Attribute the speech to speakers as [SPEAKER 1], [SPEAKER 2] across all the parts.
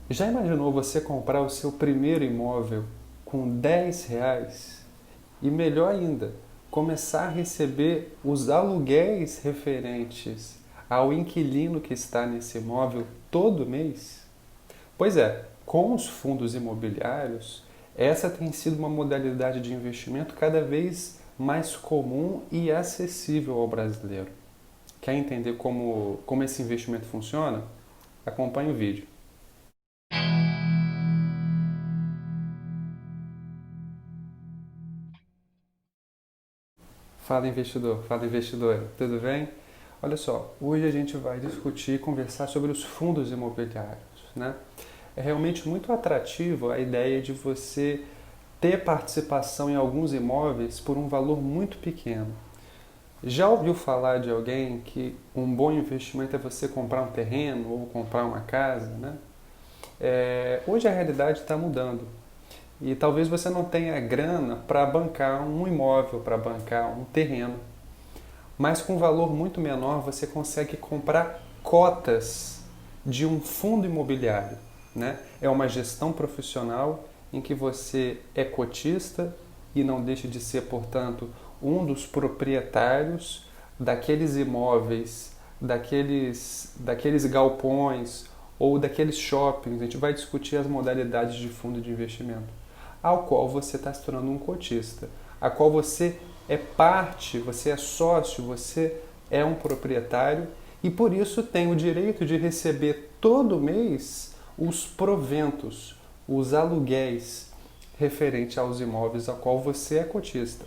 [SPEAKER 1] Já imaginou você comprar o seu primeiro imóvel com R$ 10? E melhor ainda, começar a receber os aluguéis referentes ao inquilino que está nesse imóvel todo mês? Pois é, com os fundos imobiliários, essa tem sido uma modalidade de investimento cada vez mais comum e acessível ao brasileiro. Quer entender como esse investimento funciona? Acompanhe o vídeo. Fala investidor, fala investidora, tudo bem? Olha só, hoje a gente vai discutir e conversar sobre os fundos imobiliários, né? É realmente muito atrativo a ideia de você ter participação em alguns imóveis por um valor muito pequeno. Já ouviu falar de alguém que um bom investimento é você comprar um terreno ou comprar uma casa, né? Hoje a realidade está mudando. E talvez você não tenha grana para bancar um imóvel, para bancar um terreno. Mas com um valor muito menor você consegue comprar cotas de um fundo imobiliário, né? É uma gestão profissional em que você é cotista e não deixa de ser, portanto, um dos proprietários daqueles imóveis, daqueles galpões ou daqueles shoppings. A gente vai discutir as modalidades de fundo de investimento, ao qual você está se tornando um cotista, a qual você é parte, você é sócio, você é um proprietário e por isso tem o direito de receber todo mês os proventos, os aluguéis referente aos imóveis ao qual você é cotista.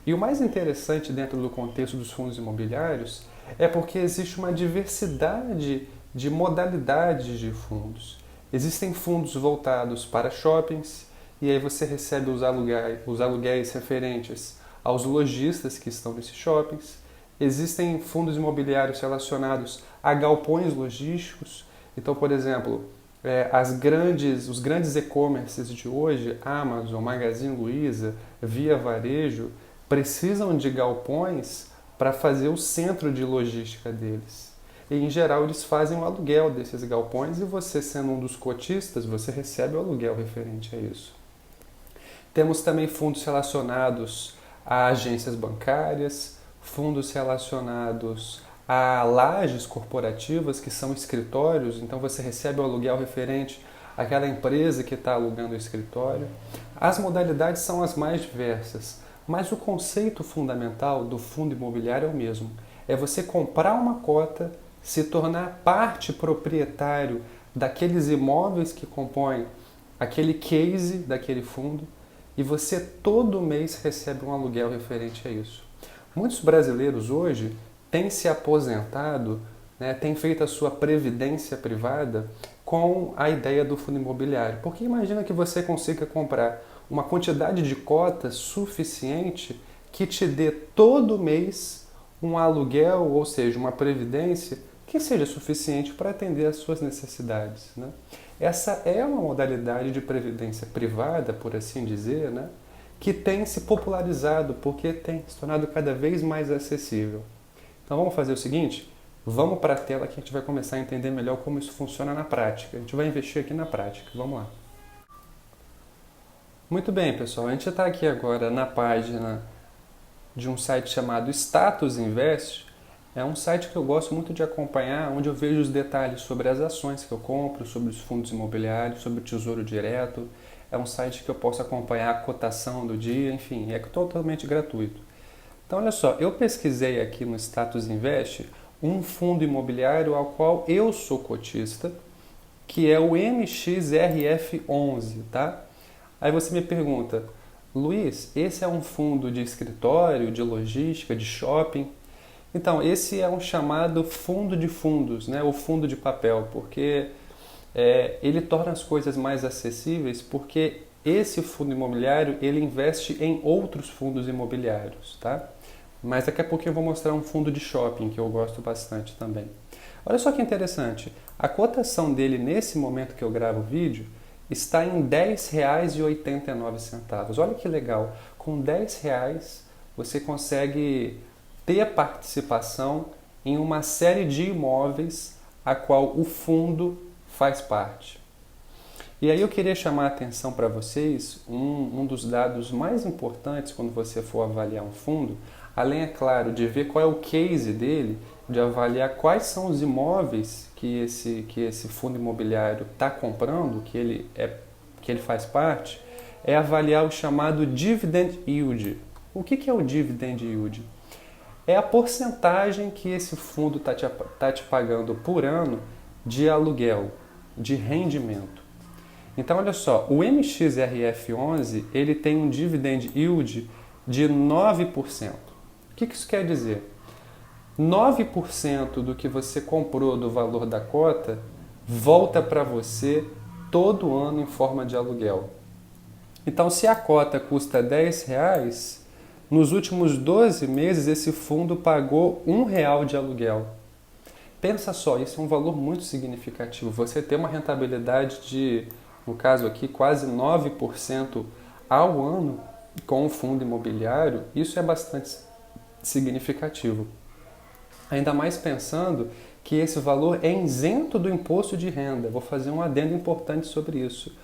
[SPEAKER 1] E o mais interessante dentro do contexto dos fundos imobiliários é porque existe uma diversidade de modalidades de fundos. Existem fundos voltados para shoppings, e aí você recebe os aluguéis referentes aos lojistas que estão nesses shoppings. Existem fundos imobiliários relacionados a galpões logísticos. Então, por exemplo, os grandes e-commerces de hoje, Amazon, Magazine Luiza, Via Varejo, precisam de galpões para fazer o centro de logística deles. E, em geral, eles fazem o aluguel desses galpões e você, sendo um dos cotistas, você recebe o aluguel referente a isso. Temos também fundos relacionados a agências bancárias, fundos relacionados a lajes corporativas, que são escritórios, então você recebe o aluguel referente àquela empresa que está alugando o escritório. As modalidades são as mais diversas, mas o conceito fundamental do fundo imobiliário é o mesmo. É você comprar uma cota, se tornar parte proprietário daqueles imóveis que compõem aquele case daquele fundo e você todo mês recebe um aluguel referente a isso. Muitos brasileiros hoje têm se aposentado, né, têm feito a sua previdência privada com a ideia do fundo imobiliário. Porque imagina que você consiga comprar uma quantidade de cotas suficiente que te dê todo mês um aluguel, ou seja, uma previdência que seja suficiente para atender às suas necessidades, né? Essa é uma modalidade de previdência privada, por assim dizer, né, que tem se popularizado porque tem se tornado cada vez mais acessível. Então vamos fazer o seguinte, vamos para a tela que a gente vai começar a entender melhor como isso funciona na prática. A gente vai investir aqui na prática, vamos lá. Muito bem, pessoal, a gente está aqui agora na página de um site chamado Status Invest. É um site que eu gosto muito de acompanhar, onde eu vejo os detalhes sobre as ações que eu compro, sobre os fundos imobiliários, sobre o Tesouro Direto. É um site que eu posso acompanhar a cotação do dia, enfim, é totalmente gratuito. Então, olha só, eu pesquisei aqui no Status Invest um fundo imobiliário ao qual eu sou cotista, que é o MXRF11, tá? Aí você me pergunta, Luiz, esse é um fundo de escritório, de logística, de shopping? Então, esse é um chamado fundo de fundos, né? O fundo de papel, porque ele torna as coisas mais acessíveis, porque esse fundo imobiliário ele investe em outros fundos imobiliários, tá? Mas daqui a pouquinho eu vou mostrar um fundo de shopping que eu gosto bastante também. Olha só que interessante, a cotação dele nesse momento que eu gravo o vídeo está em R$ 10,89. Olha que legal, com R$ 10 você consegue ter participação em uma série de imóveis a qual o fundo faz parte. E aí eu queria chamar a atenção para vocês um dos dados mais importantes quando você for avaliar um fundo, além, é claro, de ver qual é o case dele, de avaliar quais são os imóveis que esse fundo imobiliário está comprando, que ele faz parte, é avaliar o chamado dividend yield. O que é o dividend yield? É a porcentagem que esse fundo está te pagando por ano de aluguel, de rendimento. Então, olha só, o MXRF11 ele tem um dividend yield de 9%. O que isso quer dizer? 9% do que você comprou do valor da cota volta para você todo ano em forma de aluguel. Então, se a cota custa R$10, nos últimos 12 meses esse fundo pagou R$1 de aluguel. Pensa só, isso é um valor muito significativo. Você ter uma rentabilidade de, no caso aqui, quase 9% ao ano com o fundo imobiliário, isso é bastante significativo. Ainda mais pensando que esse valor é isento do imposto de renda. Vou fazer um adendo importante sobre isso.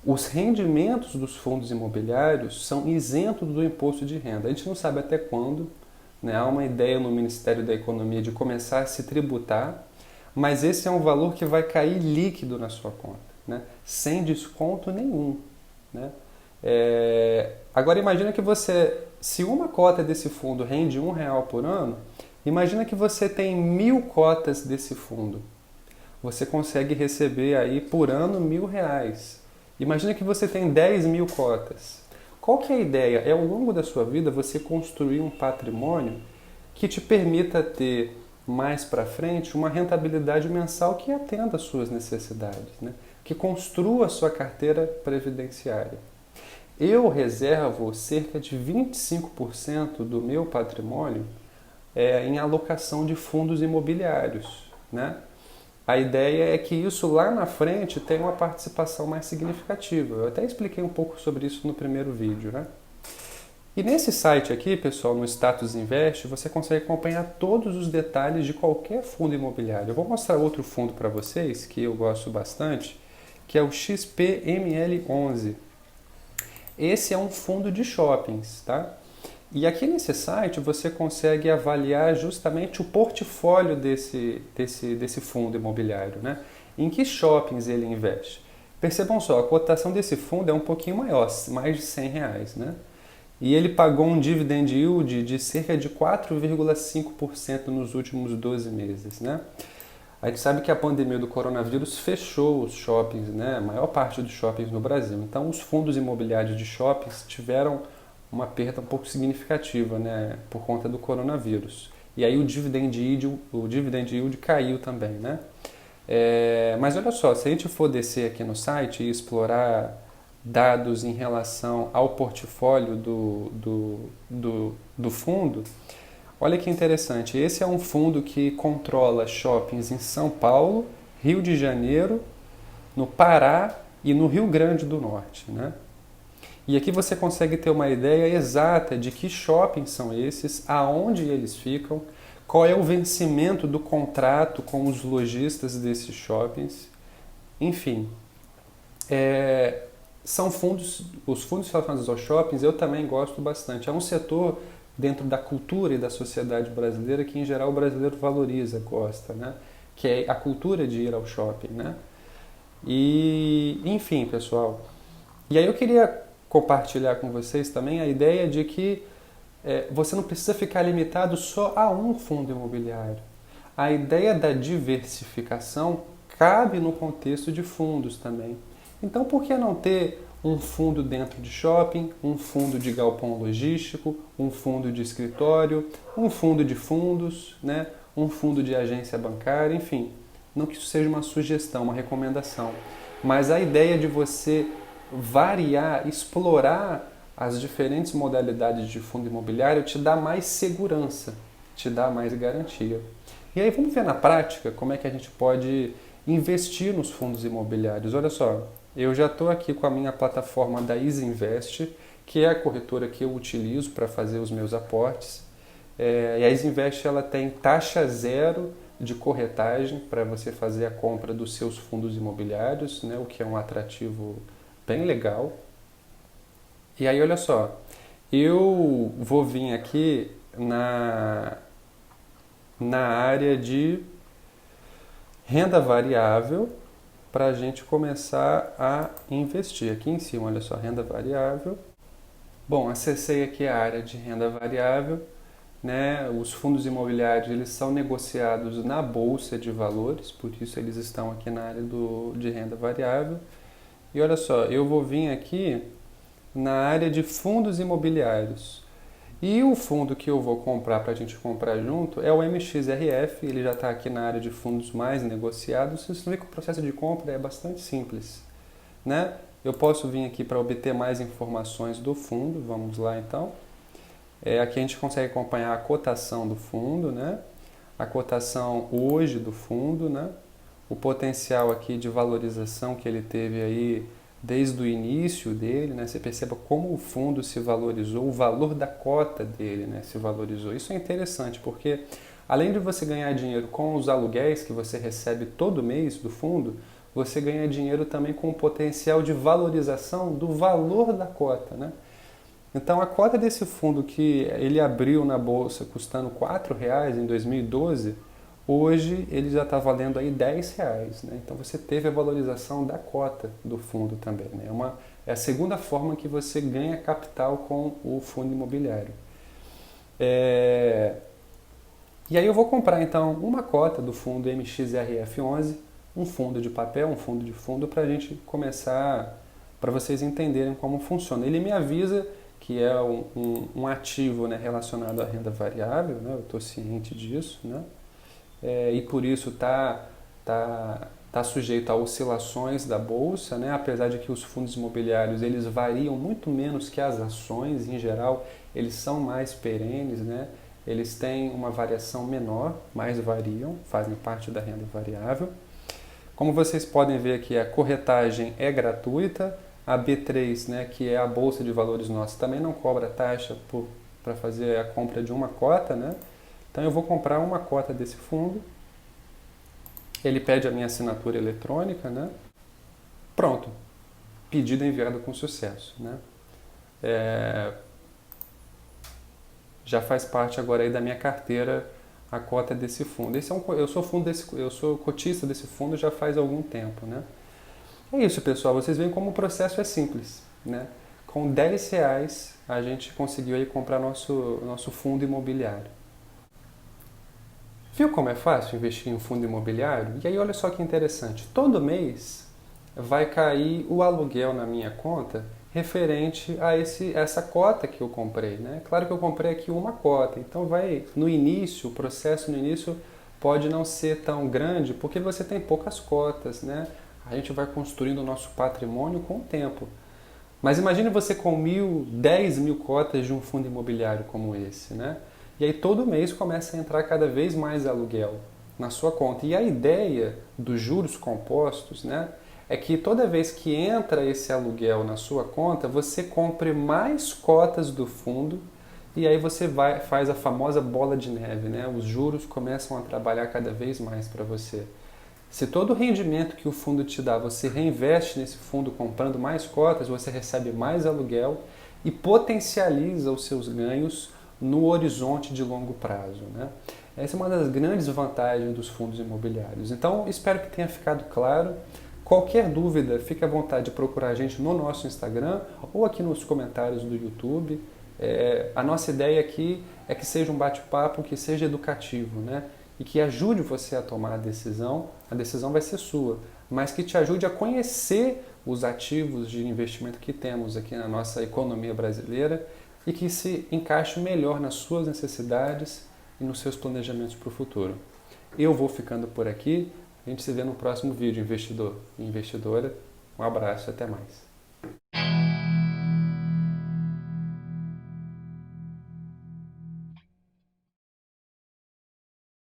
[SPEAKER 1] Os rendimentos dos fundos imobiliários são isentos do imposto de renda. A gente não sabe até quando, né? Há uma ideia no Ministério da Economia de começar a se tributar, mas esse é um valor que vai cair líquido na sua conta, né? Sem desconto nenhum, né? Agora imagina que se uma cota desse fundo rende R$1 por ano, imagina que você tem 1.000 cotas desse fundo. Você consegue receber aí por ano R$1.000. Imagina que você tem 10.000 cotas. Qual que é a ideia? É ao longo da sua vida você construir um patrimônio que te permita ter mais para frente uma rentabilidade mensal que atenda às suas necessidades, né? Que construa a sua carteira previdenciária. Eu reservo cerca de 25% do meu patrimônio em alocação de fundos imobiliários, né? A ideia é que isso lá na frente tenha uma participação mais significativa. Eu até expliquei um pouco sobre isso no primeiro vídeo, né? E nesse site aqui, pessoal, no Status Invest, você consegue acompanhar todos os detalhes de qualquer fundo imobiliário. Eu vou mostrar outro fundo para vocês, que eu gosto bastante, que é o XPML11. Esse é um fundo de shoppings, tá? E aqui nesse site você consegue avaliar justamente o portfólio desse fundo imobiliário, né? Em que shoppings ele investe. Percebam só, a cotação desse fundo é um pouquinho maior, mais de R$100, né? E ele pagou um dividend yield de cerca de 4,5% nos últimos 12 meses, né? A gente sabe que a pandemia do coronavírus fechou os shoppings, né? A maior parte dos shoppings no Brasil. Então, os fundos imobiliários de shoppings tiveram uma perda um pouco significativa, né? Por conta do coronavírus. E aí o dividend yield caiu também, né? Mas olha só, se a gente for descer aqui no site e explorar dados em relação ao portfólio do fundo, olha que interessante, esse é um fundo que controla shoppings em São Paulo, Rio de Janeiro, no Pará e no Rio Grande do Norte, né? E aqui você consegue ter uma ideia exata de que shoppings são esses, aonde eles ficam, qual é o vencimento do contrato com os lojistas desses shoppings, enfim. São os fundos relacionados aos shoppings eu também gosto bastante. É um setor dentro da cultura e da sociedade brasileira que, em geral, o brasileiro valoriza, gosta, né? Que é a cultura de ir ao shopping, né? E, enfim, pessoal. E aí eu queria compartilhar com vocês também a ideia de que você não precisa ficar limitado só a um fundo imobiliário. A ideia da diversificação cabe no contexto de fundos também. Então, por que não ter um fundo dentro de shopping, um fundo de galpão logístico, um fundo de escritório, um fundo de fundos, né? Um fundo de agência bancária, enfim. Não que isso seja uma sugestão, uma recomendação, mas a ideia de você variar, explorar as diferentes modalidades de fundo imobiliário te dá mais segurança, te dá mais garantia. E aí vamos ver na prática como é que a gente pode investir nos fundos imobiliários. Olha só, eu já estou aqui com a minha plataforma da EasyInvest, que é a corretora que eu utilizo para fazer os meus aportes. E a EasyInvest ela tem taxa zero de corretagem para você fazer a compra dos seus fundos imobiliários, né, o que é um atrativo bem legal. E aí, olha só, eu vou vir aqui na área de renda variável para a gente começar a investir. Aqui em cima, olha só, renda variável. Bom, acessei aqui a área de renda variável, né? Os fundos imobiliários eles são negociados na bolsa de valores, por isso eles estão aqui na área de renda variável. E olha só, eu vou vir aqui na área de fundos imobiliários. E o fundo que eu vou comprar para a gente comprar junto é o MXRF, ele já está aqui na área de fundos mais negociados. Vocês vê que o processo de compra é bastante simples, né? Eu posso vir aqui para obter mais informações do fundo, vamos lá então. Aqui a gente consegue acompanhar a cotação do fundo, né? A cotação hoje do fundo, né? O potencial aqui de valorização que ele teve aí desde o início dele, né? Você perceba como o fundo se valorizou, o valor da cota dele, né, se valorizou. Isso é interessante porque além de você ganhar dinheiro com os aluguéis que você recebe todo mês do fundo, você ganha dinheiro também com o potencial de valorização do valor da cota, né? Então a cota desse fundo que ele abriu na bolsa custando R$4 em 2012, hoje ele já está valendo aí R$10, né? Então você teve a valorização da cota do fundo também, né? É a segunda forma que você ganha capital com o fundo imobiliário. E aí eu vou comprar então uma cota do fundo MXRF11, um fundo de papel, um fundo de fundo, para a gente começar, para vocês entenderem como funciona. Ele me avisa que é um ativo, né, relacionado à renda variável, né? Eu estou ciente disso, né? E por isso está sujeito a oscilações da bolsa, né? Apesar de que os fundos imobiliários eles variam muito menos que as ações, em geral eles são mais perenes, né? Eles têm uma variação menor, mas variam, fazem parte da renda variável. Como vocês podem ver aqui, a corretagem é gratuita, a B3, né, que é a Bolsa de Valores nossa, também não cobra taxa para fazer a compra de uma cota, né? Então eu vou comprar uma cota desse fundo, ele pede a minha assinatura eletrônica, né? Pronto, pedido enviado com sucesso, né? Já faz parte agora aí da minha carteira a cota desse fundo. Eu sou cotista desse fundo já faz algum tempo, né? É isso, pessoal. Vocês veem como o processo é simples, né? Com R$10 a gente conseguiu aí comprar nosso fundo imobiliário. Viu como é fácil investir em um fundo imobiliário? E aí olha só que interessante. Todo mês vai cair o aluguel na minha conta referente a essa cota que eu comprei, né? Claro que eu comprei aqui uma cota, então o processo no início pode não ser tão grande porque você tem poucas cotas, né? A gente vai construindo o nosso patrimônio com o tempo. Mas imagine você com 10 mil cotas de um fundo imobiliário como esse, né? E aí todo mês começa a entrar cada vez mais aluguel na sua conta. E a ideia dos juros compostos, né, é que toda vez que entra esse aluguel na sua conta, você compre mais cotas do fundo e aí você faz a famosa bola de neve, né? Os juros começam a trabalhar cada vez mais para você. Se todo o rendimento que o fundo te dá, você reinveste nesse fundo comprando mais cotas, você recebe mais aluguel e potencializa os seus ganhos no horizonte de longo prazo, né? Essa é uma das grandes vantagens dos fundos imobiliários. Então, espero que tenha ficado claro. Qualquer dúvida, fique à vontade de procurar a gente no nosso Instagram ou aqui nos comentários do YouTube. A nossa ideia aqui é que seja um bate-papo, que seja educativo, né? E que ajude você a tomar a decisão vai ser sua, mas que te ajude a conhecer os ativos de investimento que temos aqui na nossa economia brasileira e que se encaixe melhor nas suas necessidades e nos seus planejamentos para o futuro. Eu vou ficando por aqui, a gente se vê no próximo vídeo, investidor e investidora. Um abraço e até mais.